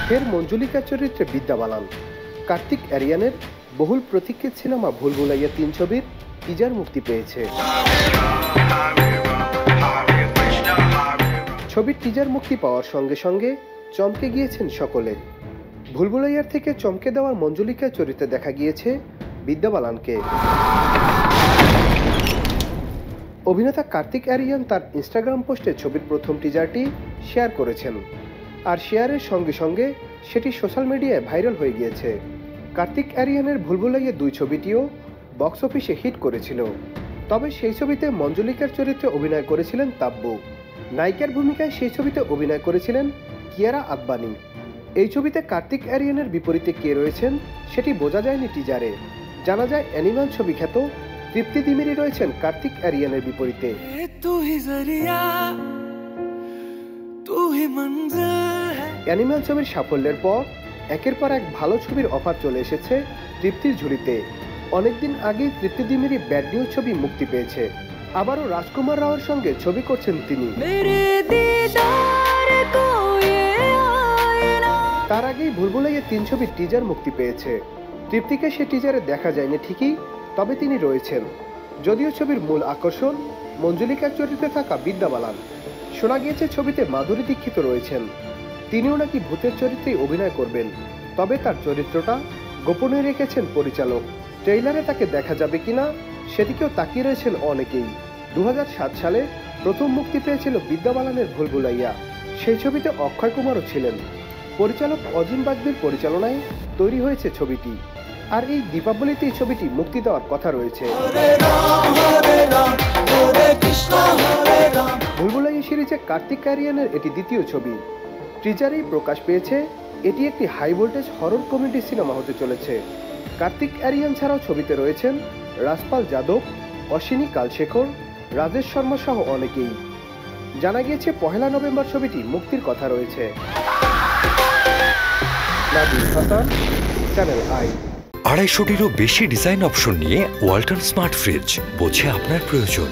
ফের মঞ্জুলিকা চরিত্রে বিদ্যা বালান। কার্তিক আরিয়ানের বহুল প্রতীক্ষিত সিনেমা ভুল ভুলাইয়া ৩ ছবির টিজার মুক্তি পেয়েছে। ছবির টিজার মুক্তি পাওয়ার সঙ্গে সঙ্গে চমকে গিয়েছেন সকলে। ভুল ভুলাইয়ার থেকে চমকে দেওয়ার মঞ্জুলিকা চরিত্রে দেখা গিয়েছে বিদ্যা বালানকে। অভিনেতা কার্তিক আরিয়ান তার ইনস্টাগ্রাম পোস্টে ছবির প্রথম টিজারটি শেয়ার করেছেন, আর শেয়ারের সঙ্গে সঙ্গে সেটি সোশ্যাল মিডিয়ায় ভাইরাল হয়ে গিয়েছে। কার্তিক আরিয়ানের ভুল ভুলাইয়া ২ ছবিটিও বক্স অফিসে হিট করেছিল, তবে সেই ছবিতে মঞ্জুলিকার চরিত্রে অভিনয় করেছিলেন তাব্বু। নায়িকার ভূমিকায় সেই ছবিতে অভিনয় করেছিলেন কিয়ারা আদবানি। এই ছবিতে কার্তিক আরিয়ানের বিপরীতে কে রয়েছেন সেটি বোঝা যায়নি টিজারে। জানা যায় অ্যানিমাল ছবি খ্যাত তৃপ্তি দিমিরি রয়েছেন কার্তিক আরিয়ানের বিপরীতে। অ্যানিমাল ছবির সাফল্যের পর একের পর এক ভালো ছবির অফার চলে এসেছে তৃপ্তির ঝুলিতে। অনেকদিন আগেই তৃপ্তি দিমিরি ব্যাড নিউজ ছবি মুক্তি পেয়েছে। আবারও রাজকুমার রাওয়ের সঙ্গে ছবি করছেন তিনি। তার আগেই ভুল ভুলাইয়া ৩ ছবির টিজার মুক্তি পেয়েছে। তৃপ্তিকে সে টিজারে দেখা যায়নি ঠিকই, তবে তিনি রয়েছেন। যদিও ছবির মূল আকর্ষণ মঞ্জুলিকার চরিত্রে থাকা বিদ্যা বালান। শোনা গিয়েছে ছবিতে মাধুরী দীক্ষিত রয়েছেন, তিনিও নাকি ভূতের চরিত্রেই অভিনয় করবেন, তবে তার চরিত্রটা গোপনে রেখেছেন পরিচালক। ট্রেইলারে তাকে দেখা যাবে কিনা সেদিকেও তাকিয়ে রয়েছেন অনেকেই। ২০০৭ সালে প্রথম মুক্তি পেয়েছিল বিদ্যা বালানের ভুল ভুলাইয়া। সেই ছবিতে অক্ষয় কুমারও ছিলেন। পরিচালক অজিন বাগদির পরিচালনায় তৈরি হয়েছে ছবিটি, আর এই দীপাবলিতে এই ছবিটি মুক্তি দেওয়ার কথা রয়েছে। ভুল ভুলাইয়া সিরিজে কার্তিক আরিয়ানের এটি দ্বিতীয় ছবি। টিজারেই প্রকাশ পেয়েছে এটি একটি high voltage horror comedy cinema হতে চলেছে। কার্তিক আরিয়ান ছাড়াও ছবিতে রয়েছেন রাজপাল যাদব, অশ্বিনী কালশেখর, রাজেশ শর্মা সহ অনেকেই। জানা গিয়েছে ১ নভেম্বর ছবিটি মুক্তির কথা রয়েছে। Nadir Hasan, channel I. ২৫০টিরও বেশি ডিজাইন অপশন নিয়ে ওয়ালটন স্মার্ট ফ্রিজ, বোঝে আপনার প্রয়োজন।